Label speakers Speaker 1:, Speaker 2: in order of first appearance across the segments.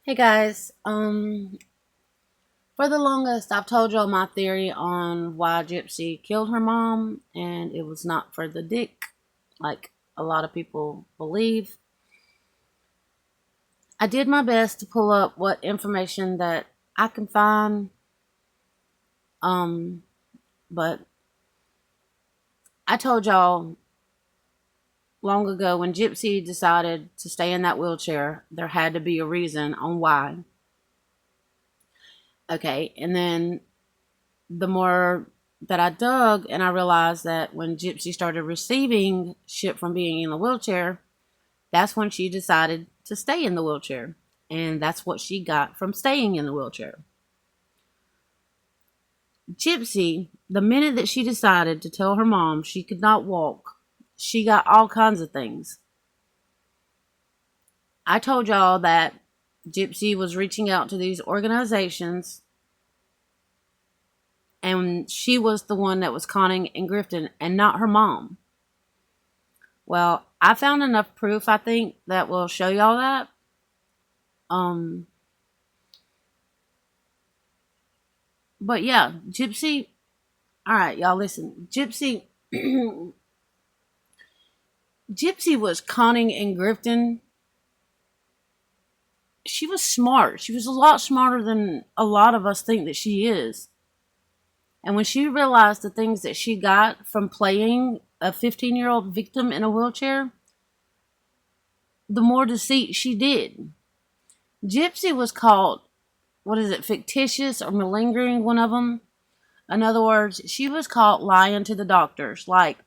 Speaker 1: Hey guys, for the longest I've told y'all my theory on why Gypsy killed her mom, and it was not for the dick, like a lot of people believe. I did my best to pull up what information that I can find, um, but I told y'all long ago when Gypsy decided to stay in that wheelchair, there had to be a reason on why. Okay, and then the more that I dug, and I realized that when Gypsy started receiving shit from being in the wheelchair, that's when she decided to stay in the wheelchair. And that's what she got from staying in the wheelchair. Gypsy, the minute that she decided to tell her mom she could not walk, she got all kinds of things. I told y'all that Gypsy was reaching out to these organizations, and she was the one that was conning and grifting, and not her mom. Well, I found enough proof, I think, that will show y'all that. Um, but yeah, Gypsy. All right, y'all listen. Gypsy was conning and grifting. She was smart. She was a lot smarter than a lot of us think that she is. And when she realized the things that she got from playing a 15-year-old victim in a wheelchair, the more deceit she did. Gypsy was called, what is it, fictitious or malingering, one of them. In other words, she was caught lying to the doctors. Like,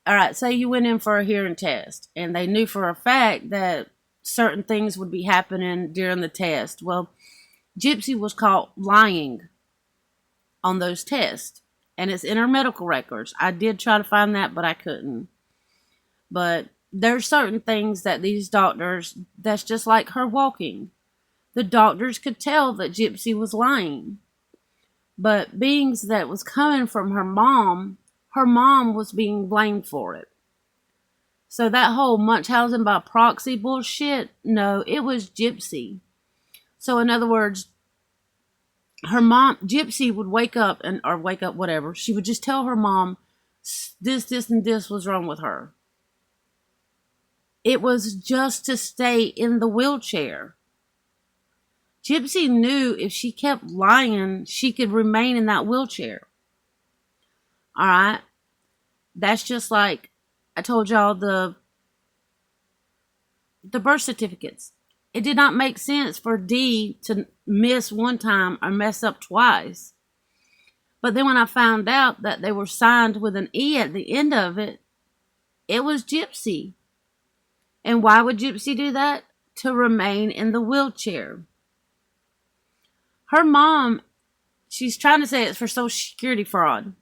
Speaker 1: all right, say you went in for a hearing test and they knew for a fact that certain things would be happening during the test. Well, Gypsy was caught lying on those tests, and it's in her medical records. I did try to find that, but I couldn't. But there's certain things that these doctors, that's just like her walking. The doctors could tell that Gypsy was lying. But beings that was coming from her mom was being blamed for it. So that whole Munchausen by proxy bullshit, no, it was Gypsy. So in other words, her mom, Gypsy would wake up whatever. She would just tell her mom this, and this was wrong with her. It was just to stay in the wheelchair. Gypsy knew if she kept lying, she could remain in that wheelchair. All right? That's just like I told y'all the birth certificates. It did not make sense for D to miss one time or mess up twice. But then when I found out that they were signed with an E at the end of it, it was Gypsy. And why would Gypsy do that? To remain in the wheelchair. Her mom, she's trying to say it's for Social Security fraud.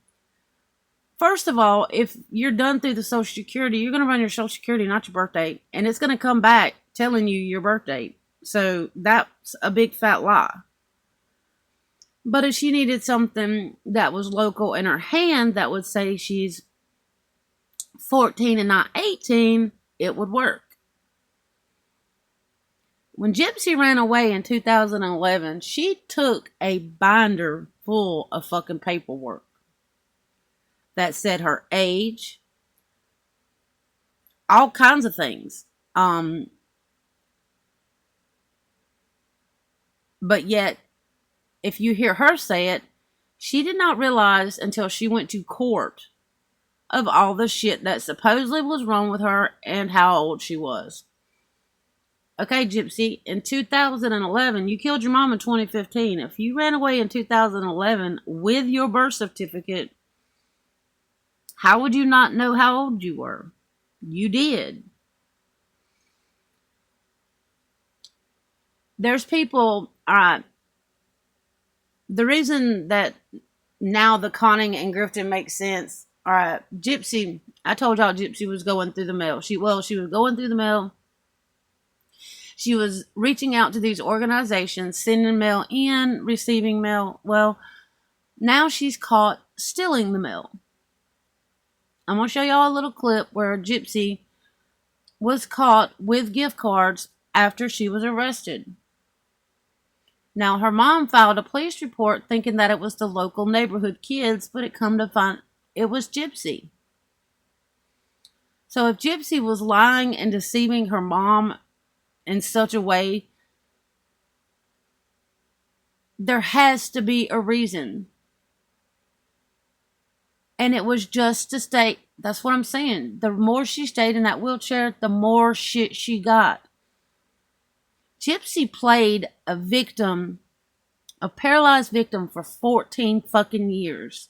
Speaker 1: First of all, if you're done through the Social Security, you're going to run your Social Security, not your birth date. And it's going to come back telling you your birth date. So that's a big fat lie. But if she needed something that was local in her hand that would say she's 14 and not 18, it would work. When Gypsy ran away in 2011, she took a binder full of fucking paperwork that said her age, all kinds of things. But yet, if you hear her say it, she did not realize until she went to court of all the shit that supposedly was wrong with her and how old she was. Okay, Gypsy, in 2011, you killed your mom in 2015. If you ran away in 2011 with your birth certificate, how would you not know how old you were? You did. There's people, all right, the reason that now the conning and grifting makes sense, all right, Gypsy, I told y'all Gypsy was going through the mail. She was going through the mail. She was reaching out to these organizations, sending mail in, receiving mail. Well, now she's caught stealing the mail. I'm going to show y'all a little clip where Gypsy was caught with gift cards after she was arrested. Now, her mom filed a police report thinking that it was the local neighborhood kids, but it come to find it was Gypsy. So if Gypsy was lying and deceiving her mom in such a way, there has to be a reason. And it was just to stay. That's what I'm saying. The more she stayed in that wheelchair, the more shit she got. Gypsy played a victim, a paralyzed victim for 14 fucking years.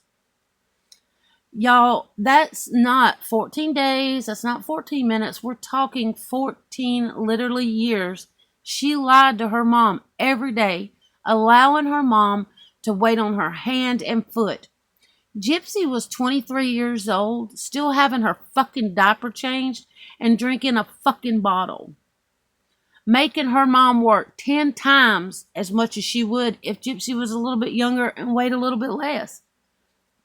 Speaker 1: Y'all, that's not 14 days. That's not 14 minutes. We're talking 14 literally years. She lied to her mom every day, allowing her mom to wait on her hand and foot. Gypsy was 23 years old, still having her fucking diaper changed and drinking a fucking bottle. Making her mom work 10 times as much as she would if Gypsy was a little bit younger and weighed a little bit less.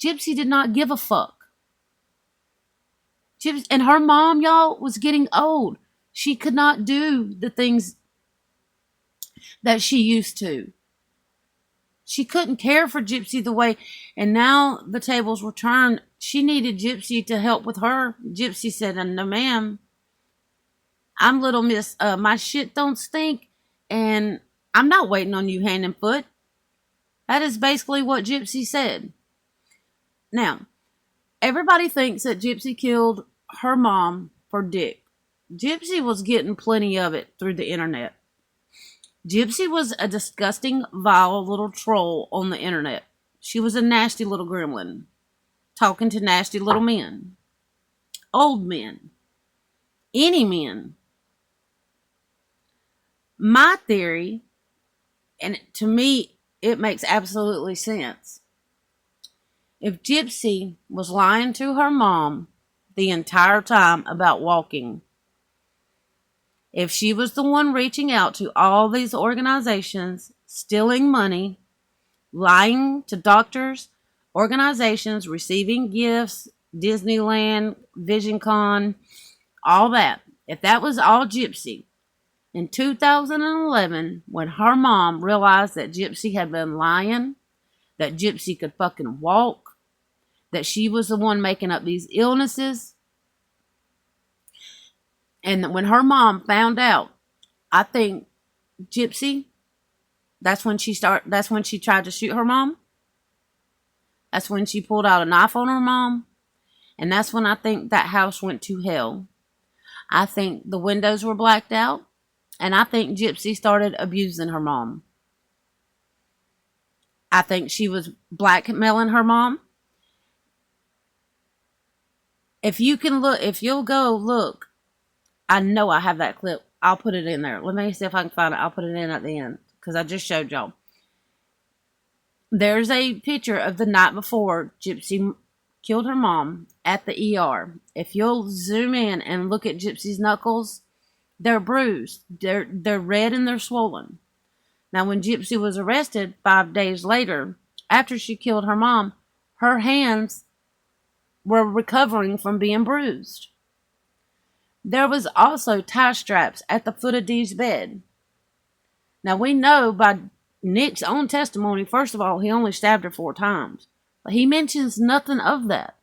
Speaker 1: Gypsy did not give a fuck. And her mom, y'all, was getting old. She could not do the things that she used to. She couldn't care for Gypsy the way, and now the tables were turned. She needed Gypsy to help with her. Gypsy said, no, ma'am. I'm little miss, my shit don't stink, and I'm not waiting on you hand and foot. That is basically what Gypsy said. Now, everybody thinks that Gypsy killed her mom for dick. Gypsy was getting plenty of it through the internet. Gypsy was a disgusting, vile little troll on the internet. She was a nasty little gremlin, talking to nasty little men. Old men. Any men. My theory, and to me, it makes absolutely sense. If Gypsy was lying to her mom the entire time about walking, if she was the one reaching out to all these organizations, stealing money, lying to doctors, organizations, receiving gifts, Disneyland, VisionCon, all that, if that was all Gypsy, in 2011, when her mom realized that Gypsy had been lying, that Gypsy could fucking walk, that she was the one making up these illnesses, and when her mom found out, I think Gypsy, that's when she tried to shoot her mom. That's when she pulled out a knife on her mom. And that's when I think that house went to hell. I think the windows were blacked out. And I think Gypsy started abusing her mom. I think she was blackmailing her mom. If you'll go look, I know I have that clip. I'll put it in there. Let me see if I can find it. I'll put it in at the end because I just showed y'all. There's a picture of the night before Gypsy killed her mom at the ER. If you'll zoom in and look at Gypsy's knuckles, they're bruised. They're red and they're swollen. Now, when Gypsy was arrested 5 days later, after she killed her mom, her hands were recovering from being bruised. There was also tie straps at the foot of Dee's bed. Now, we know by Nick's own testimony, first of all, he only stabbed her 4 times. But he mentions nothing of that.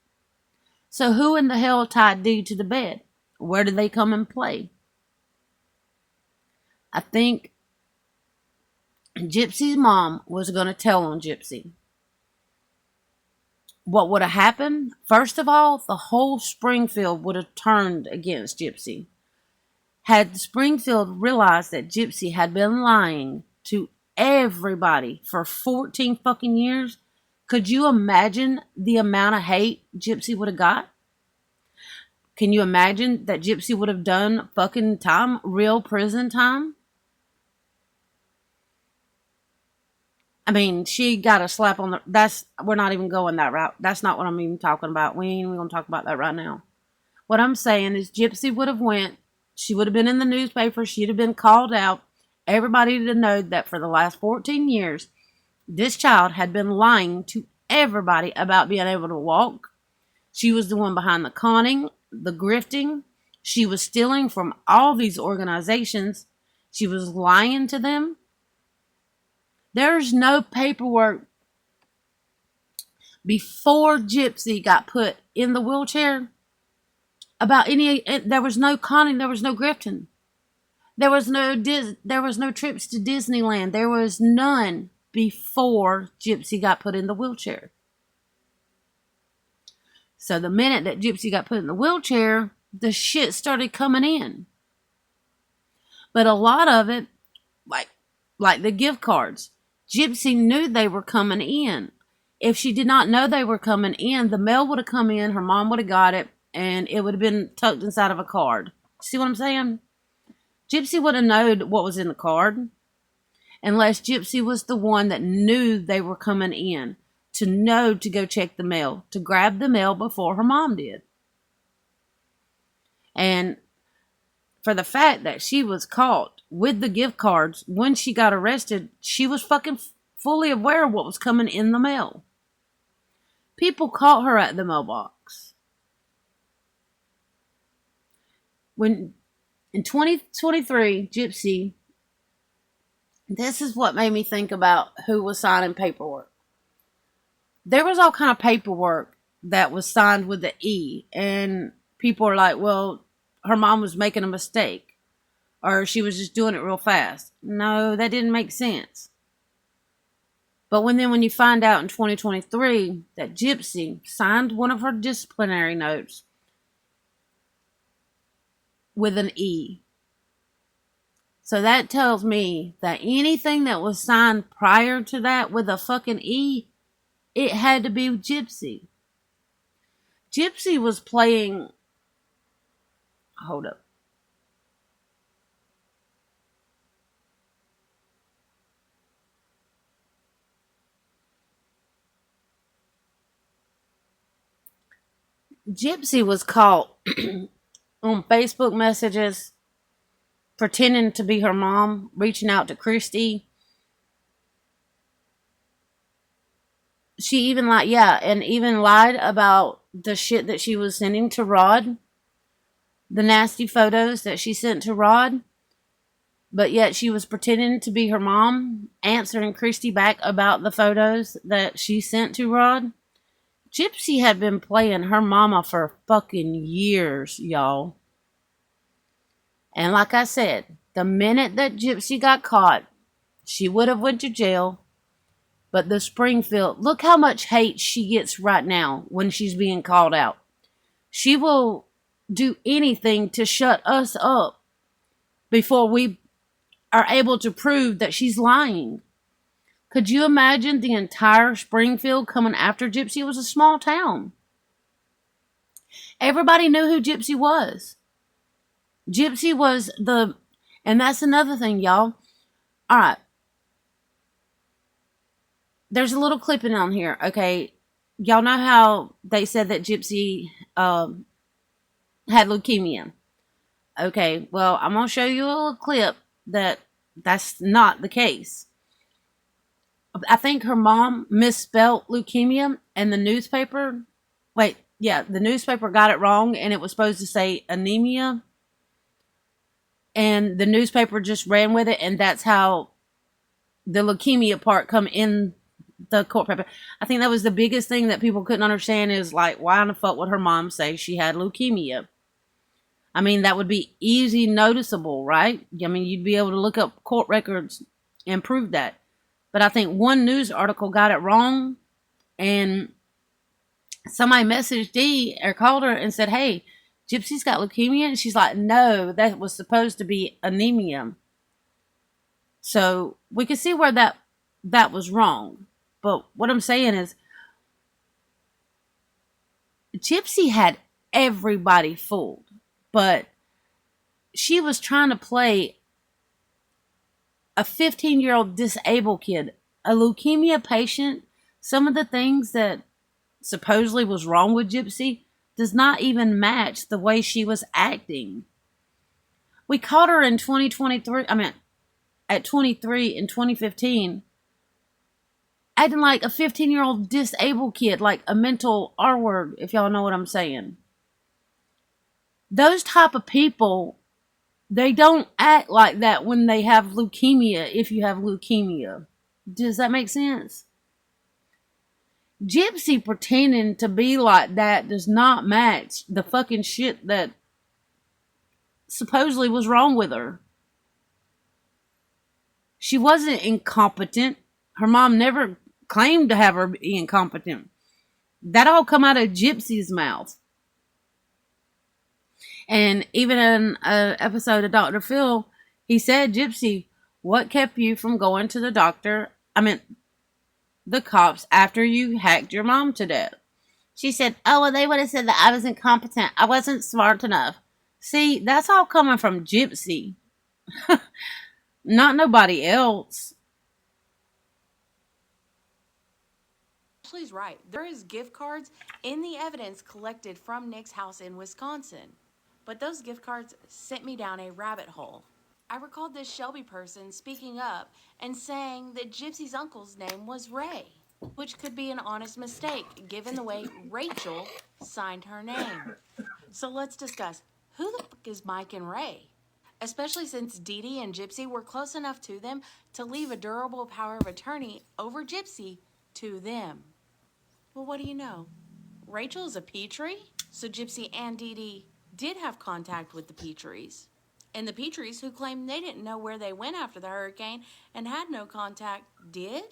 Speaker 1: So who in the hell tied Dee to the bed? Where did they come and play? I think Gypsy's mom was going to tell on Gypsy. What would have happened? First of all, the whole Springfield would have turned against Gypsy. Had Springfield realized that Gypsy had been lying to everybody for 14 fucking years, could you imagine the amount of hate Gypsy would have got? Can you imagine that Gypsy would have done fucking time, real prison time? I mean, she got a slap on the... we're not even going that route. That's not what I'm even talking about. We ain't even going to talk about that right now. What I'm saying is Gypsy would have went. She would have been in the newspaper. She'd have been called out. Everybody to know that for the last 14 years, this child had been lying to everybody about being able to walk. She was the one behind the conning, the grifting. She was stealing from all these organizations. She was lying to them. There's no paperwork before Gypsy got put in the wheelchair about any. There was no conning. There was no grifting. There was no trips to Disneyland. There was none before Gypsy got put in the wheelchair. So the minute that Gypsy got put in the wheelchair, the shit started coming in. But a lot of it, like the gift cards, Gypsy knew they were coming in. If she did not know they were coming in, the mail would have come in, her mom would have got it, and it would have been tucked inside of a card. See what I'm saying? Gypsy would have known what was in the card, unless Gypsy was the one that knew they were coming in, to know to go check the mail, to grab the mail before her mom did. And for the fact that she was caught with the gift cards when she got arrested, she was fucking fully aware of what was coming in the mail. People caught her at the mailbox. When in 2023, Gypsy, this is what made me think about who was signing paperwork. There was all kind of paperwork that was signed with the E, and people are like, well, her mom was making a mistake, or she was just doing it real fast. No, that didn't make sense. But when you find out in 2023 that Gypsy signed one of her disciplinary notes with an E, so that tells me that anything that was signed prior to that with a fucking E, it had to be Gypsy. Gypsy was playing. Hold up. Gypsy was caught on Facebook messages pretending to be her mom, reaching out to Christy. She even lied about the shit that she was sending to Rod. The nasty photos that she sent to Rod. But yet she was pretending to be her mom, answering Christy back about the photos that she sent to Rod. Gypsy had been playing her mama for fucking years, y'all. And like I said, the minute that Gypsy got caught, she would have went to jail. But the Springfield, look how much hate she gets right now when she's being called out. She will do anything to shut us up before we are able to prove that she's lying. Could you imagine the entire Springfield coming after Gypsy? It was a small town. Everybody knew who Gypsy was. Gypsy was and that's another thing, y'all. All right. There's a little clipping on here, okay? Y'all know how they said that Gypsy had leukemia. Okay, well, I'm going to show you a little clip that's not the case. I think her mom misspelled leukemia, and the newspaper got it wrong, and it was supposed to say anemia. And the newspaper just ran with it, and that's how the leukemia part come in the court paper. I think that was the biggest thing that people couldn't understand is like, why in the fuck would her mom say she had leukemia? I mean, that would be easy noticeable, right? I mean, you'd be able to look up court records and prove that. But I think one news article got it wrong, and somebody messaged Dee or called her and said, hey, Gypsy's got leukemia. And she's like, no, that was supposed to be anemia. So we could see where that was wrong. But what I'm saying is, Gypsy had everybody fooled. But she was trying to play a 15-year-old disabled kid, a leukemia patient. Some of the things that supposedly was wrong with Gypsy, does not even match the way she was acting. We caught her in 2023, at 23 in 2015, acting like a 15-year-old disabled kid, like a mental R word, if y'all know what I'm saying. Those type of people, they don't act like that when they have leukemia, if you have leukemia. Does that make sense? Gypsy pretending to be like that does not match the fucking shit that supposedly was wrong with her. She wasn't incompetent. Her mom never claimed to have her be incompetent. That all come out of Gypsy's mouth. And even in an episode of Dr. Phil, he said, Gypsy, what kept you from going to the doctor? The cops after you hacked your mom to death. She said, oh, well, they would have said that I was incompetent. I wasn't smart enough. See, that's all coming from Gypsy. Not nobody else.
Speaker 2: Ashley's right. There is gift cards in the evidence collected from Nick's house in Wisconsin. But those gift cards sent me down a rabbit hole. I recalled this Shelby person speaking up and saying that Gypsy's uncle's name was Ray, which could be an honest mistake given the way Rachel signed her name. So let's discuss, who the fuck is Mike and Ray? Especially since Dee Dee and Gypsy were close enough to them to leave a durable power of attorney over Gypsy to them. Well, what do you know? Rachel's a Petrie? So Gypsy and Dee Dee did have contact with the Petries. And the Petries, who claimed they didn't know where they went after the hurricane and had no contact, did?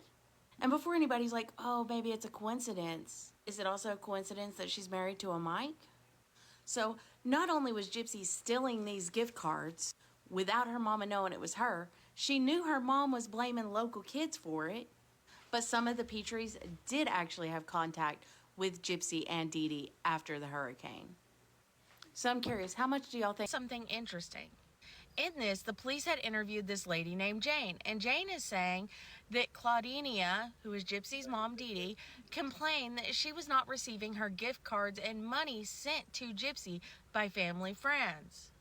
Speaker 2: And before anybody's like, oh, maybe it's a coincidence, is it also a coincidence that she's married to a Mike? So not only was Gypsy stealing these gift cards without her mama knowing it was her, she knew her mom was blaming local kids for it. But some of the Petries did actually have contact with Gypsy and Dee Dee after the hurricane. So I'm curious, how much do y'all think?
Speaker 3: Something interesting. In this, the police had interviewed this lady named Jane, and Jane is saying that Claudinia, who is Gypsy's mom, Dee Dee, complained that she was not receiving her gift cards and money sent to Gypsy by family friends.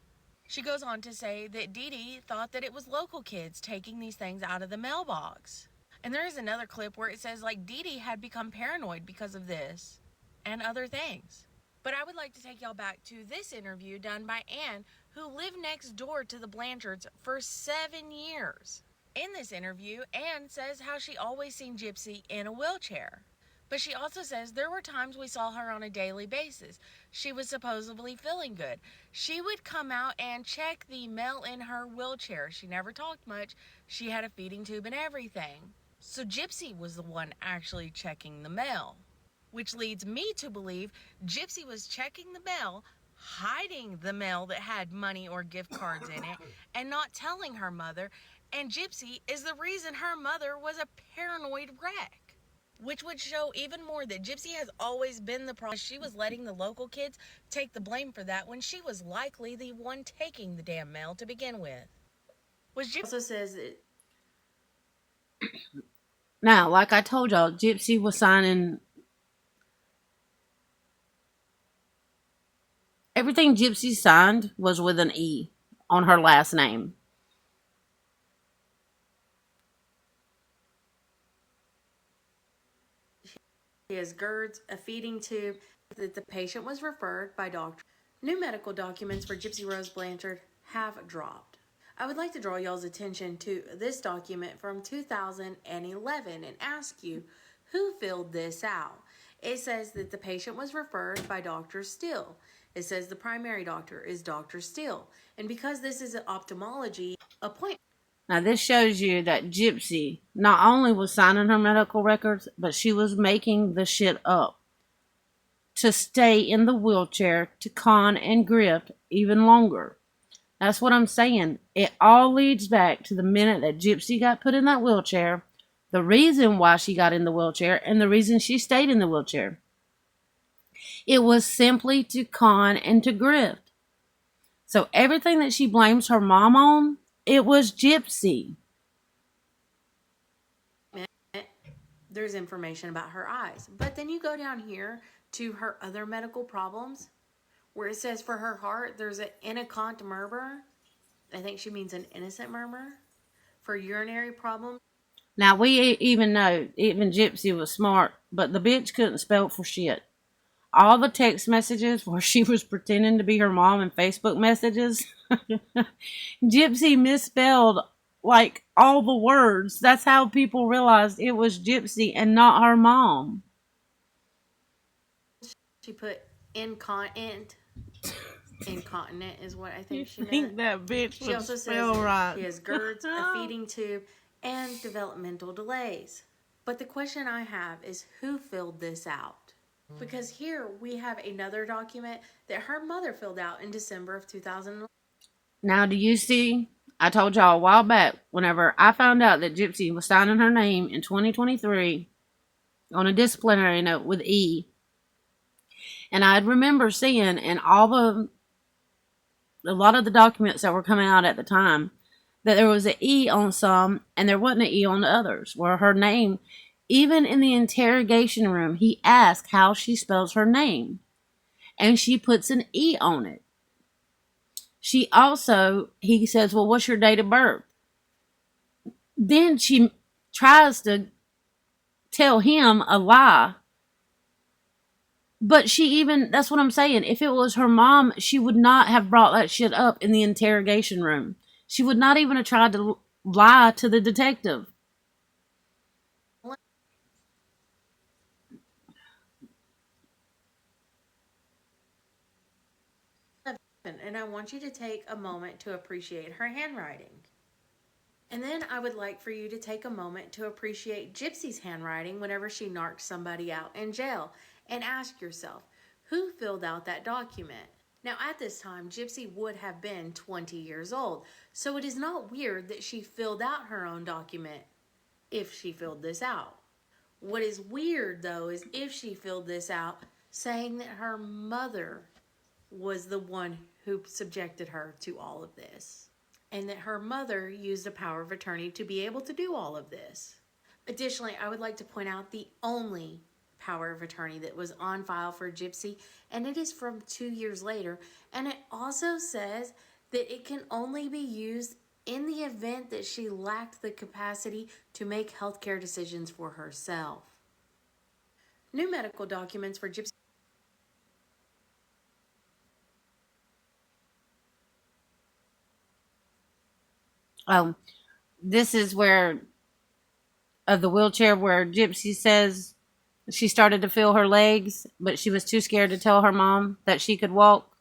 Speaker 3: She goes on to say that Dee Dee thought that it was local kids taking these things out of the mailbox. And there is another clip where it says like Dee Dee had become paranoid because of this and other things. But I would like to take y'all back to this interview done by Anne, who lived next door to the Blanchards for 7 years. In this interview, Anne says how she always seen Gypsy in a wheelchair. But she also says there were times we saw her on a daily basis. She was supposedly feeling good. She would come out and check the mail in her wheelchair. She never talked much. She had a feeding tube and everything. So Gypsy was the one actually checking the mail. Which leads me to believe Gypsy was checking the mail, hiding the mail that had money or gift cards in it, and not telling her mother. And Gypsy is the reason her mother was a paranoid wreck. Which would show even more that Gypsy has always been the problem. She was letting the local kids take the blame for that when she was likely the one taking the damn mail to begin with.
Speaker 2: Was Gypsy also says that
Speaker 1: Now, like I told y'all, Gypsy was signing everything Gypsy signed was with an E on her last name.
Speaker 2: she has GERDs, a feeding tube, that the patient was referred by doctor. New medical documents for Gypsy Rose Blanchard have dropped. I would like to draw y'all's attention to this document from 2011 and ask you, who filled this out? It says that the patient was referred by Dr. Steele. It says the primary doctor is Dr. Steele. And because this is an ophthalmology appointment.
Speaker 1: Now, this shows you that Gypsy not only was signing her medical records, but she was making the shit up to stay in the wheelchair to con and grift even longer. That's what I'm saying. It all leads back to the minute that Gypsy got put in that wheelchair, the reason why she got in the wheelchair, and the reason she stayed in the wheelchair. It was simply to con and to grift. So everything that she blames her mom on, it was Gypsy.
Speaker 2: There's information about her eyes. But then you go down here to her other medical problems. where it says for her heart, there's an innocent murmur. I think she means an innocent murmur. For urinary problems.
Speaker 1: Now, we even know, even Gypsy was smart, but the bitch couldn't spell for shit. All the text messages where she was pretending to be her mom in Facebook messages, Gypsy misspelled like all the words. That's how people realized it was Gypsy and not her mom.
Speaker 2: She put incontinent. Incontinent is what I
Speaker 1: You
Speaker 2: think she
Speaker 1: think
Speaker 2: meant.
Speaker 1: that bitch
Speaker 2: She
Speaker 1: would
Speaker 2: also says
Speaker 1: spell
Speaker 2: that
Speaker 1: right?
Speaker 2: she has GERDs, a feeding tube, and developmental delays. But the question I have is who filled this out? Because here we have another document that her mother filled out in December of 2011.
Speaker 1: Now, do you see? I told y'all a while back, whenever I found out that Gypsy was signing her name in 2023 on a disciplinary note with E, and I remember seeing in a lot of the documents that were coming out at the time that there was an E on some and there wasn't an E on the others, where her name, even in the interrogation room, he asked how she spells her name, and she puts an E on it. He says, well, what's your date of birth? Then she tries to tell him a lie. But that's what I'm saying. If it was her mom, she would not have brought that shit up in the interrogation room. She would not even have tried to lie to the detective.
Speaker 2: And I want you to take a moment to appreciate her handwriting. And then I would like for you to take a moment to appreciate Gypsy's handwriting whenever she narked somebody out in jail and ask yourself, who filled out that document? Now, at this time, Gypsy would have been 20 years old, so it is not weird that she filled out her own document if she filled this out. What is weird, though, is if she filled this out saying that her mother was the one who subjected her to all of this, and that her mother used a power of attorney to be able to do all of this. Additionally, I would like to point out the only power of attorney that was on file for Gypsy, and it is from 2 years later, and it also says that it can only be used in the event that she lacked the capacity to make healthcare decisions for herself. New medical documents for Gypsy.
Speaker 1: Oh, this is where, of the wheelchair, where Gypsy says she started to feel her legs, but she was too scared to tell her mom that she could walk.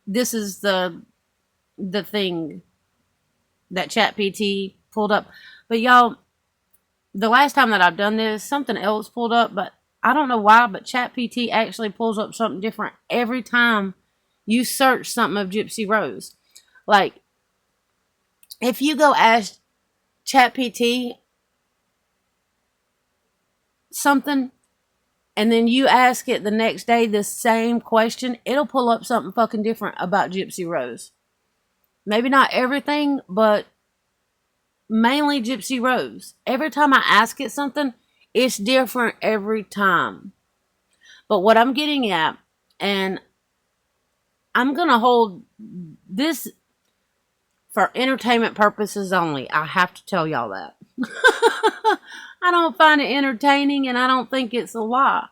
Speaker 1: This is the thing that ChatGPT pulled up. But y'all, the last time that I've done this, something else pulled up, but I don't know why, but ChatGPT actually pulls up something different every time you search something of Gypsy Rose. Like, if you go ask ChatGPT something and then you ask it the next day the same question, it'll pull up something fucking different about Gypsy Rose. Maybe not everything, but mainly Gypsy Rose. Every time I ask it something, it's different every time. But what I'm getting at, and I'm going to hold this for entertainment purposes only. I have to tell y'all that. I don't find it entertaining, and I don't think it's a lie.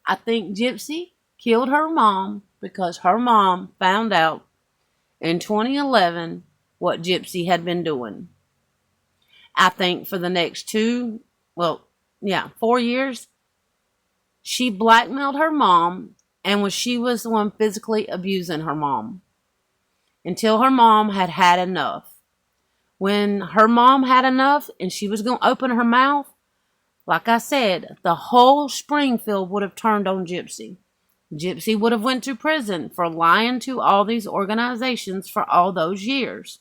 Speaker 1: I think Gypsy killed her mom because her mom found out in 2011 what Gypsy had been doing. I think for the next 4 years, she blackmailed her mom, and she was the one physically abusing her mom until her mom had had enough. When her mom had enough and she was going to open her mouth, like I said, the whole Springfield would have turned on Gypsy. Gypsy would have went to prison for lying to all these organizations for all those years.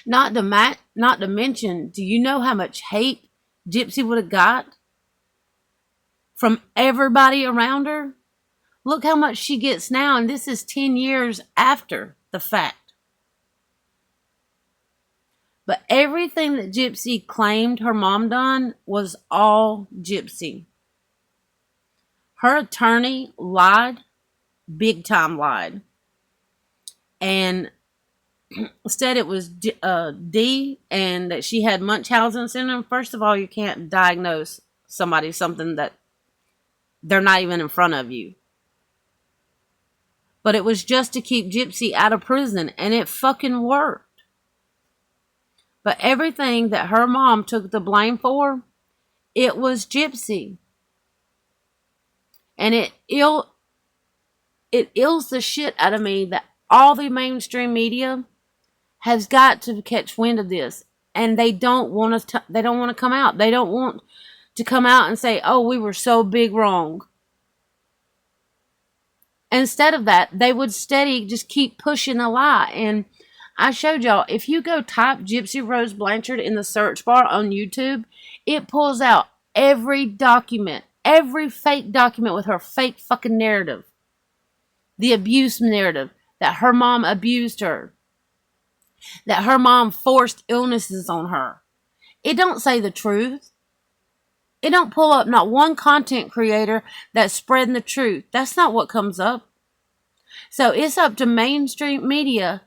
Speaker 1: Not to mention, do you know how much hate Gypsy would have got from everybody around her? Look how much she gets now, and this is 10 years after the fact. But everything that Gypsy claimed her mom done was all Gypsy. Her attorney lied, big time lied, and said it was D and that she had Munchausen syndrome. First of all, you can't diagnose somebody something that they're not even in front of you. But it was just to keep Gypsy out of prison, and it fucking worked. But everything that her mom took the blame for, it was Gypsy. And it ills the shit out of me that all the mainstream media has got to catch wind of this, and they don't want to. They don't want to come out. They don't want to come out and say, "Oh, we were so big wrong." Instead of that, they would steady just keep pushing a lie. And I showed y'all, if you go type Gypsy Rose Blanchard in the search bar on YouTube, it pulls out every document, every fake document with her fake fucking narrative. The abuse narrative, that her mom abused her, that her mom forced illnesses on her. It don't say the truth. It don't pull up not one content creator that's spreading the truth. That's not what comes up. So it's up to mainstream media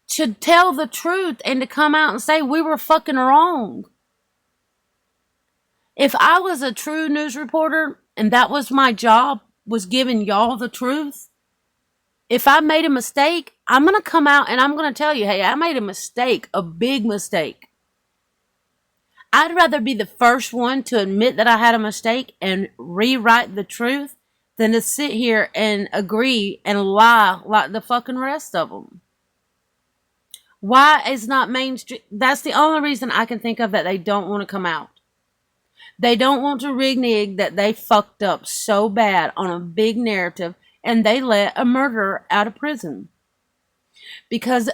Speaker 1: to tell the truth and to come out and say we were fucking wrong. If I was a true news reporter and that was my job, was giving y'all the truth, if I made a mistake, I'm going to come out and I'm going to tell you, hey, I made a mistake, a big mistake. I'd rather be the first one to admit that I had a mistake and rewrite the truth than to sit here and agree and lie like the fucking rest of them. Why is not mainstream? That's the only reason I can think of that they don't want to come out. They don't want to renege that they fucked up so bad on a big narrative and they let a murderer out of prison. Because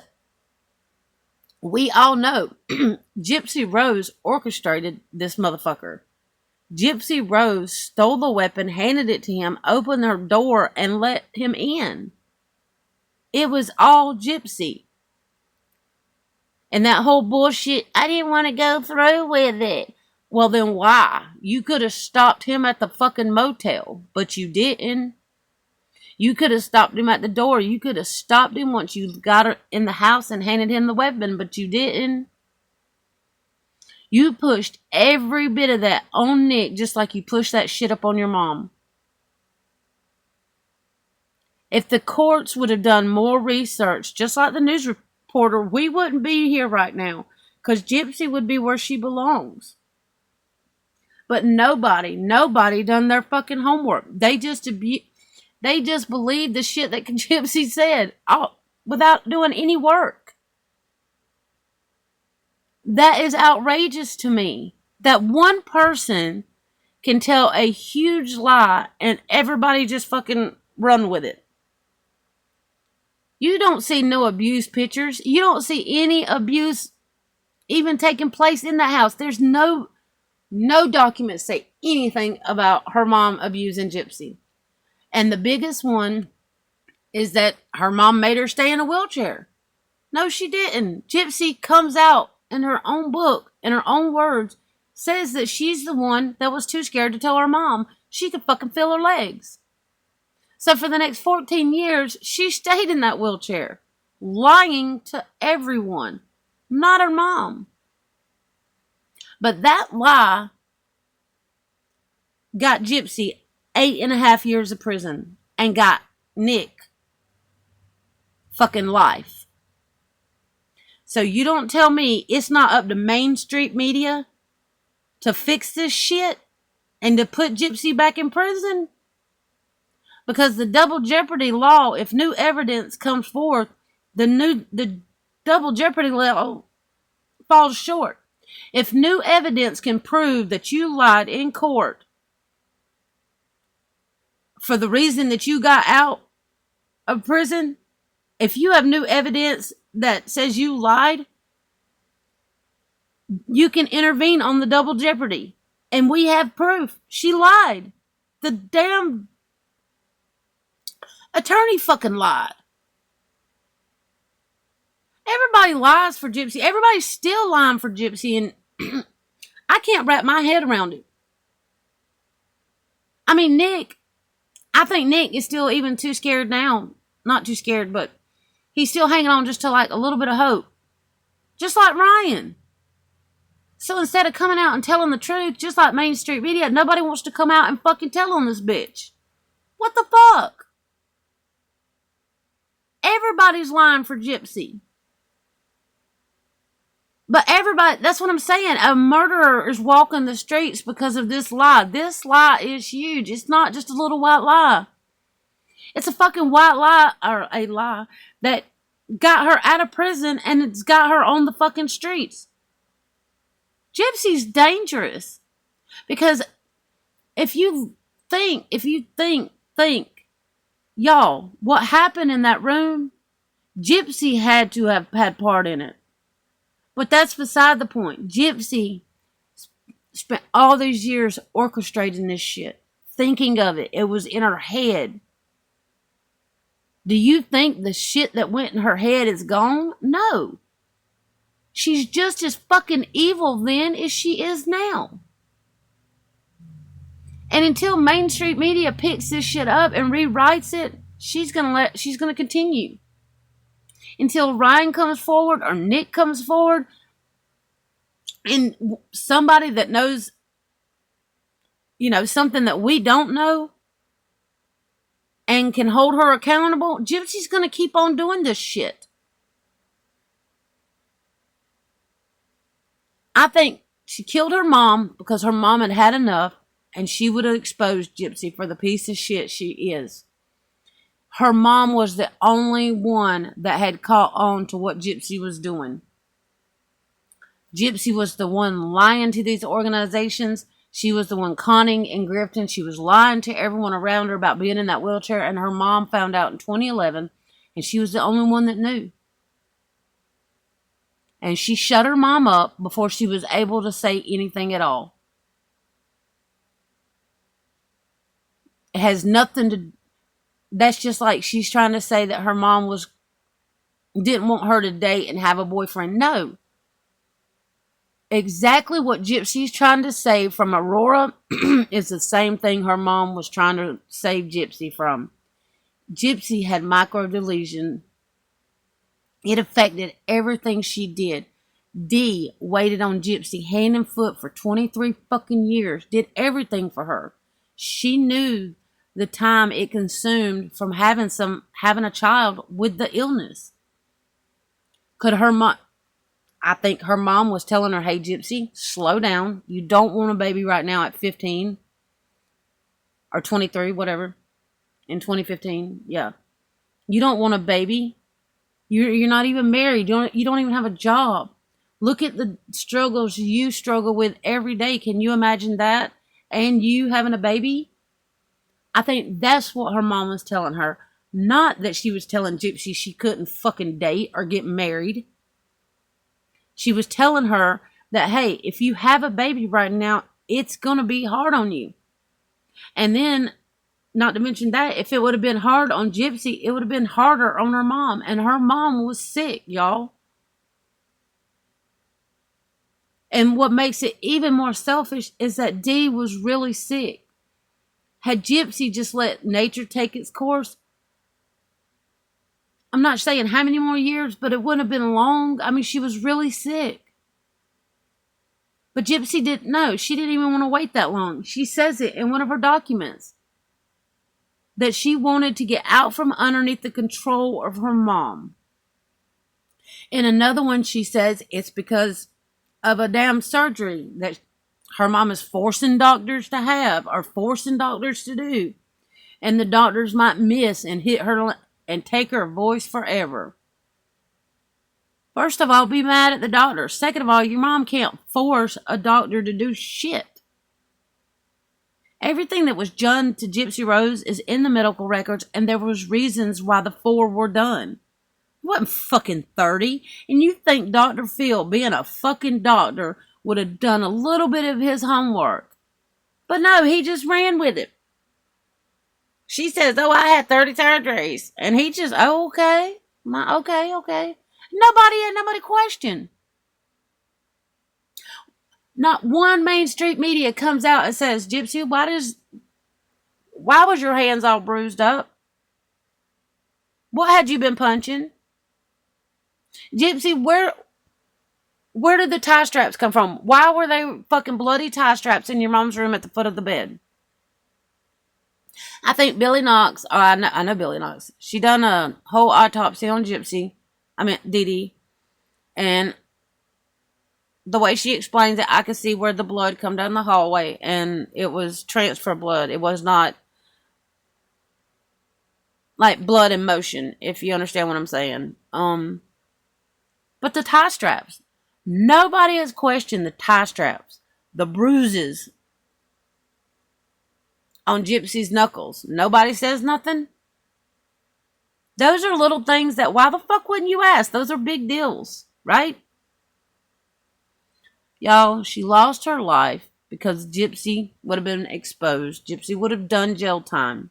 Speaker 1: we all know Gypsy Rose orchestrated this motherfucker. Gypsy Rose stole the weapon, handed it to him, opened her door, and let him in. It was all Gypsy. And that whole bullshit, I didn't want to go through with it. Well, then why? You could have stopped him at the fucking motel, but you didn't. You could have stopped him at the door. You could have stopped him once you got her in the house and handed him the weapon, but you didn't. You pushed every bit of that on Nick just like you pushed that shit up on your mom. If the courts would have done more research, just like the news reporter, we wouldn't be here right now because Gypsy would be where she belongs. But nobody done their fucking homework. They just believed the shit that Gypsy said without doing any work. That is outrageous to me. That one person can tell a huge lie and everybody just fucking run with it. You don't see no abuse pictures. You don't see any abuse even taking place in the house. There's no documents say anything about her mom abusing Gypsy. And the biggest one is that her mom made her stay in a wheelchair. No, she didn't. Gypsy comes out in her own book, in her own words, says that she's the one that was too scared to tell her mom she could fucking feel her legs. So for the next 14 years, she stayed in that wheelchair, lying to everyone, not her mom. But that lie got Gypsy 8.5 years of prison and got Nick fucking life. So you don't tell me it's not up to Main Street media to fix this shit and to put Gypsy back in prison? Because the double jeopardy law, if new evidence comes forth, the double jeopardy law falls short. If new evidence can prove that you lied in court for the reason that you got out of prison, if you have new evidence that says you lied, you can intervene on the double jeopardy. And we have proof. She lied. The damn attorney fucking lied. Everybody lies for Gypsy. Everybody's still lying for Gypsy, and I can't wrap my head around it. I mean, I think Nick is still even too scared now. Not too scared, but he's still hanging on just to like a little bit of hope. Just like Ryan. So instead of coming out and telling the truth, just like Main Street Media, nobody wants to come out and fucking tell on this bitch. What the fuck? Everybody's lying for Gypsy. But everybody, that's what I'm saying. A murderer is walking the streets because of this lie. This lie is huge. It's not just a little white lie. It's a fucking white lie, or a lie, that got her out of prison and it's got her on the fucking streets. Gypsy's dangerous. Because if you think, y'all, what happened in that room, Gypsy had to have had part in it. But that's beside the point. Gypsy spent all these years orchestrating this shit, thinking of it. It was in her head. Do you think the shit that went in her head is gone? No. She's just as fucking evil then as she is now. And until Main Street Media picks this shit up and rewrites it, she's gonna continue. Until Ryan comes forward or Nick comes forward and somebody that knows, something that we don't know and can hold her accountable, Gypsy's gonna keep on doing this shit. I think she killed her mom because her mom had had enough and she would have exposed Gypsy for the piece of shit she is. Her mom was the only one that had caught on to what Gypsy was doing. Gypsy was the one lying to these organizations. She was the one conning and grifting. She was lying to everyone around her about being in that wheelchair, and her mom found out in 2011, and she was the only one that knew. And she shut her mom up before she was able to say anything at all. It has nothing to... That's just like she's trying to say that her mom didn't want her to date and have a boyfriend. No. Exactly what Gypsy's trying to say from Aurora is the same thing her mom was trying to save Gypsy from. Gypsy had microdelusion. It affected everything she did. Dee waited on Gypsy hand and foot for 23 fucking years. Did everything for her. She knew the time it consumed from having a child with the illness. I think her mom was telling her, hey, Gypsy, slow down. You don't want a baby right now at 15 or 23, whatever, in 2015. Yeah. You don't want a baby. You're not even married. You don't even have a job. Look at the struggles you struggle with every day. Can you imagine that? And you having a baby? I think that's what her mom was telling her. Not that she was telling Gypsy she couldn't fucking date or get married. She was telling her that, hey, if you have a baby right now, it's going to be hard on you. And then, not to mention that, if it would have been hard on Gypsy, it would have been harder on her mom. And her mom was sick, y'all. And what makes it even more selfish is that Dee was really sick. Had Gypsy just let nature take its course, I'm not saying how many more years, but it wouldn't have been long. I mean, she was really sick. But Gypsy didn't know. She didn't even want to wait that long. She says it in one of her documents. That she wanted to get out from underneath the control of her mom. In another one, she says it's because of a damn surgery that her mom is forcing doctors to have or forcing doctors to do. And the doctors might miss and hit her and take her voice forever. First of all, be mad at the doctor. Second of all, your mom can't force a doctor to do shit. Everything that was done to Gypsy Rose is in the medical records, and there was reasons why the 4 were done. He wasn't fucking 30, and you think Dr. Phil, being a fucking doctor, would have done a little bit of his homework. But no, he just ran with it. She says, oh, I had 30 surgeries. And he just, oh, okay. Okay. Nobody questioned. Not one Main Street Media comes out and says, Gypsy, why does Why was your hands all bruised up? What had you been punching? Gypsy, where did the tie straps come from? Why were they fucking bloody tie straps in your mom's room at the foot of the bed? I think Billy Knox, I know Billy Knox. She done a whole autopsy on Gypsy. I mean, Dee Dee. And the way she explains it, I could see where the blood come down the hallway, and it was transfer blood. It was not like blood in motion, if you understand what I'm saying. But the tie straps, nobody has questioned the tie straps, the bruises on Gypsy's knuckles. Nobody says nothing. Those are little things that, why the fuck wouldn't you ask? Those are big deals, right? Y'all, she lost her life because Gypsy would have been exposed. Gypsy would have done jail time.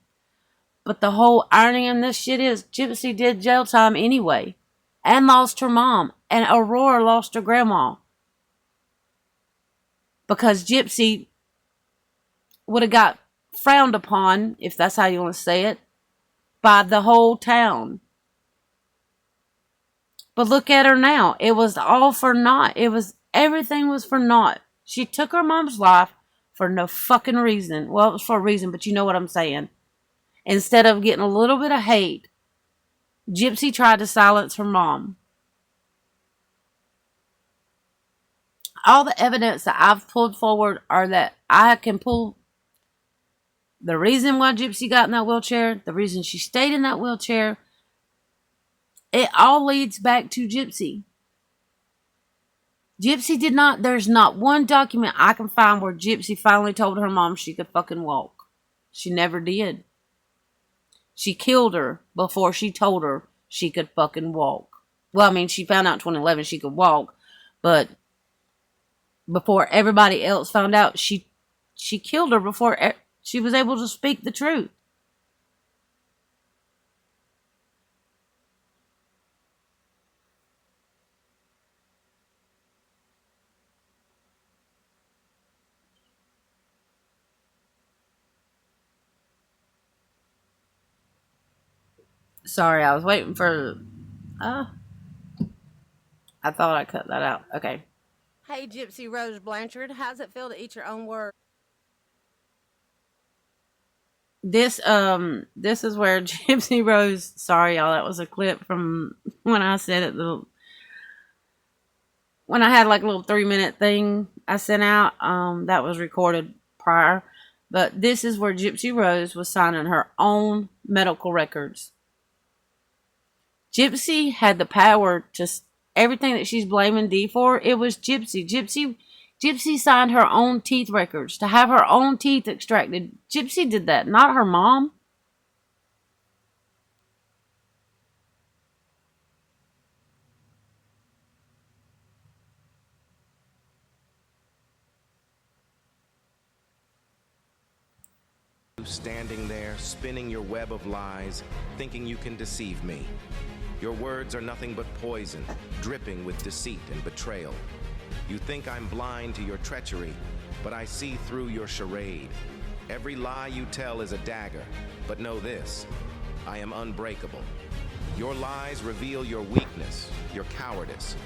Speaker 1: But the whole irony in this shit is Gypsy did jail time anyway and lost her mom. And Aurora lost her grandma. Because Gypsy would have got frowned upon, if that's how you want to say it, by the whole town. But look at her now. It was all for naught. Everything was for naught. She took her mom's life for no fucking reason. Well, it was for a reason, but you know what I'm saying. Instead of getting a little bit of hate, Gypsy tried to silence her mom. All the evidence that I've pulled forward are that I can pull the reason why Gypsy got in that wheelchair, the reason she stayed in that wheelchair. It all leads back to Gypsy. Gypsy did not, there's not one document I can find where Gypsy finally told her mom she could fucking walk. She never did. She killed her before she told her she could fucking walk. Well, I mean, she found out in 2011 she could walk, but before everybody else found out, she killed her before she was able to speak the truth. Sorry, I was waiting for. Uh, I thought I cut that out. Okay.
Speaker 4: Hey, Gypsy Rose Blanchard, how's it feel to eat your own words?
Speaker 1: This is where Gypsy Rose. Sorry, y'all. That was a clip from when I said it. When I had like a little 3-minute thing I sent out. That was recorded prior. But this is where Gypsy Rose was signing her own medical records. Gypsy had the power to everything that she's blaming Dee for. It was Gypsy. Gypsy signed her own teeth records to have her own teeth extracted. Gypsy did that, not her mom.
Speaker 5: Standing there, spinning your web of lies, thinking you can deceive me. Your words are nothing but poison, dripping with deceit and betrayal. You think I'm blind to your treachery, but I see through your charade. Every lie you tell is a dagger, but know this, I am unbreakable. Your lies reveal your weakness, your cowardice.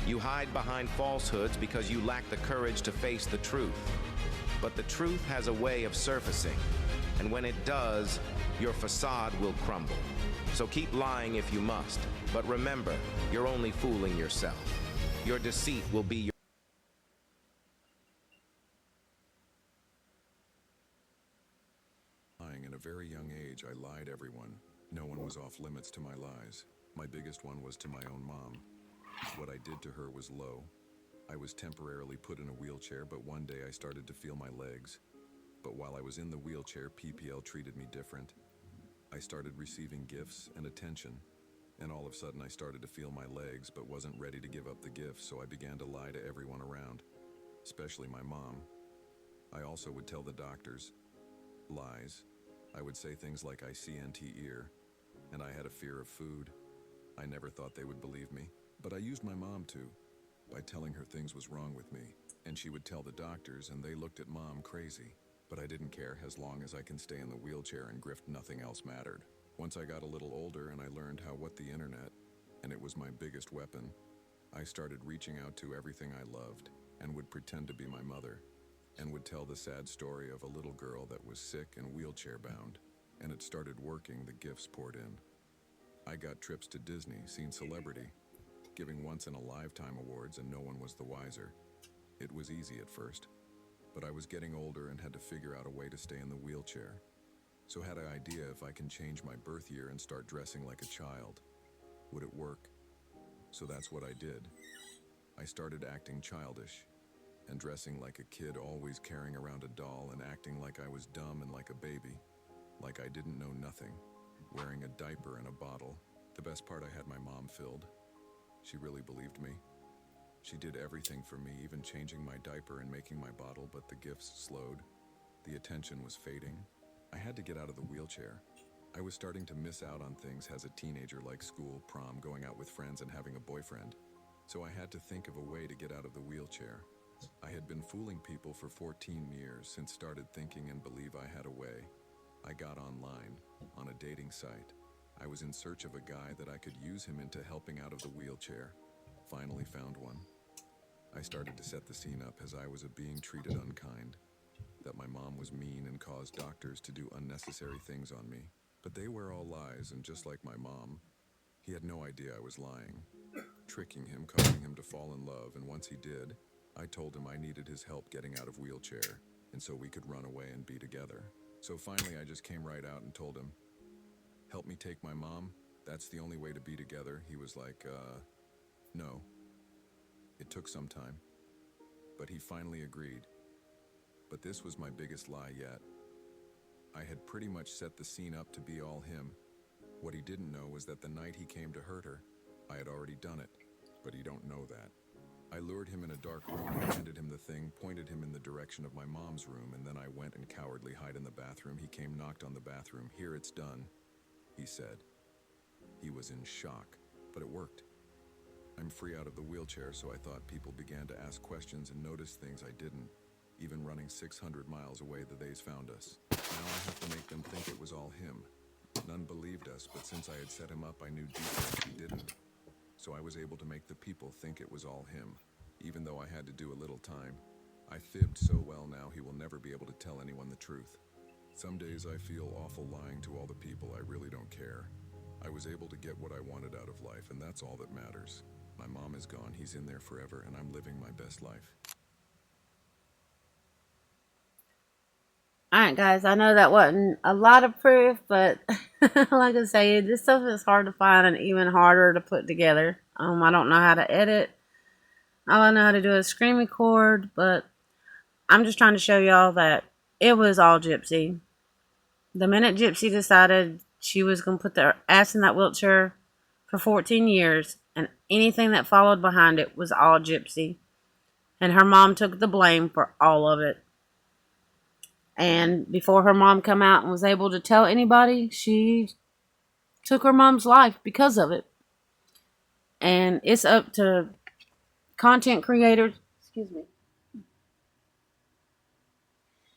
Speaker 5: You hide behind falsehoods because you lack the courage to face the truth. But the truth has a way of surfacing, and when it does, your facade will crumble. So keep lying if you must, but remember, you're only fooling yourself. Your deceit will be your...
Speaker 6: Lying at a very young age, I lied everyone. No one was off limits to my lies. My biggest one was to my own mom. What I did to her was low. I was temporarily put in a wheelchair, but one day I started to feel my legs. But while I was in the wheelchair, PPL treated me different. I started receiving gifts and attention, and all of a sudden I started to feel my legs, but wasn't ready to give up the gifts, so I began to lie to everyone around, especially my mom. I also would tell the doctors lies. I would say things like I CNT ear, and I had a fear of food. I never thought they would believe me, but I used my mom too, by telling her things was wrong with me, and she would tell the doctors, and they looked at mom crazy. But I didn't care as long as I can stay in the wheelchair and grift, nothing else mattered. Once I got a little older and I learned what the internet, and it was my biggest weapon, I started reaching out to everything I loved and would pretend to be my mother and would tell the sad story of a little girl that was sick and wheelchair bound, and it started working. The gifts poured in. I got trips to Disney, seen Celebrity, giving once-in-a-lifetime awards, and no one was the wiser. It was easy at first, but I was getting older and had to figure out a way to stay in the wheelchair. So had an idea, if I can change my birth year and start dressing like a child, would it work? So that's what I did. I started acting childish and dressing like a kid, always carrying around a doll and acting like I was dumb and like a baby, like I didn't know nothing, wearing a diaper and a bottle. The best part, I had my mom filled. She really believed me. She did everything for me, even changing my diaper and making my bottle, but the gifts slowed. The attention was fading. I had to get out of the wheelchair. I was starting to miss out on things as a teenager, like school, prom, going out with friends, and having a boyfriend. So I had to think of a way to get out of the wheelchair. I had been fooling people for 14 years since started thinking and believe I had a way. I got online, on a dating site. I was in search of a guy that I could use him into helping out of the wheelchair. Finally found one. I started to set the scene up as I was being treated unkind, that my mom was mean and caused doctors to do unnecessary things on me. But they were all lies, and just like my mom, he had no idea I was lying, tricking him, causing him to fall in love, and once he did, I told him I needed his help getting out of wheelchair, and so we could run away and be together. So finally I just came right out and told him, help me take my mom, that's the only way to be together. He was like, no. It took some time, but he finally agreed. But this was my biggest lie yet. I had pretty much set the scene up to be all him. What he didn't know was that the night he came to hurt her, I had already done it, but he don't know that. I lured him in a dark room and handed him the thing, pointed him in the direction of my mom's room, and then I went and cowardly hid in the bathroom. He came, knocked on the bathroom. Here, it's done, he said. He was in shock, but it worked. I'm free out of the wheelchair, so I thought people began to ask questions and notice things I didn't. Even running 600 miles away, they's found us. Now I have to make them think it was all him. None believed us, but since I had set him up, I knew deep down he didn't. So I was able to make the people think it was all him, even though I had to do a little time. I fibbed so well now he will never be able to tell anyone the truth. Some days I feel awful lying to all the people. I really don't care. I was able to get what I wanted out of life, and that's all that matters. My mom is gone, he's in there forever, and I'm living my best life.
Speaker 1: Alright, guys, I know that wasn't a lot of proof, but like I say, this stuff is hard to find and even harder to put together. I don't know how to edit. All I know how to do is screen record, but I'm just trying to show y'all that it was all GYPSY. The minute GYPSY decided she was going to put their ass in that wheelchair for 14 years, and anything that followed behind it was all GYPSY. And her mom took the blame for all of it. And before her mom come out and was able to tell anybody, she took her mom's life because of it. And it's up to content creators,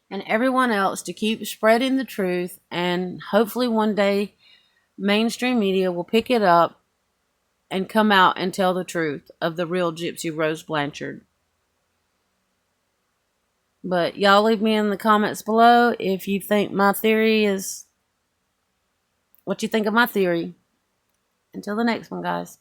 Speaker 1: and everyone else to keep spreading the truth, and hopefully one day mainstream media will pick it up and come out and tell the truth of the real GYPSY Rose Blanchard. But y'all leave me in the comments below if you think my theory is what you think of my theory. Until the next one, guys.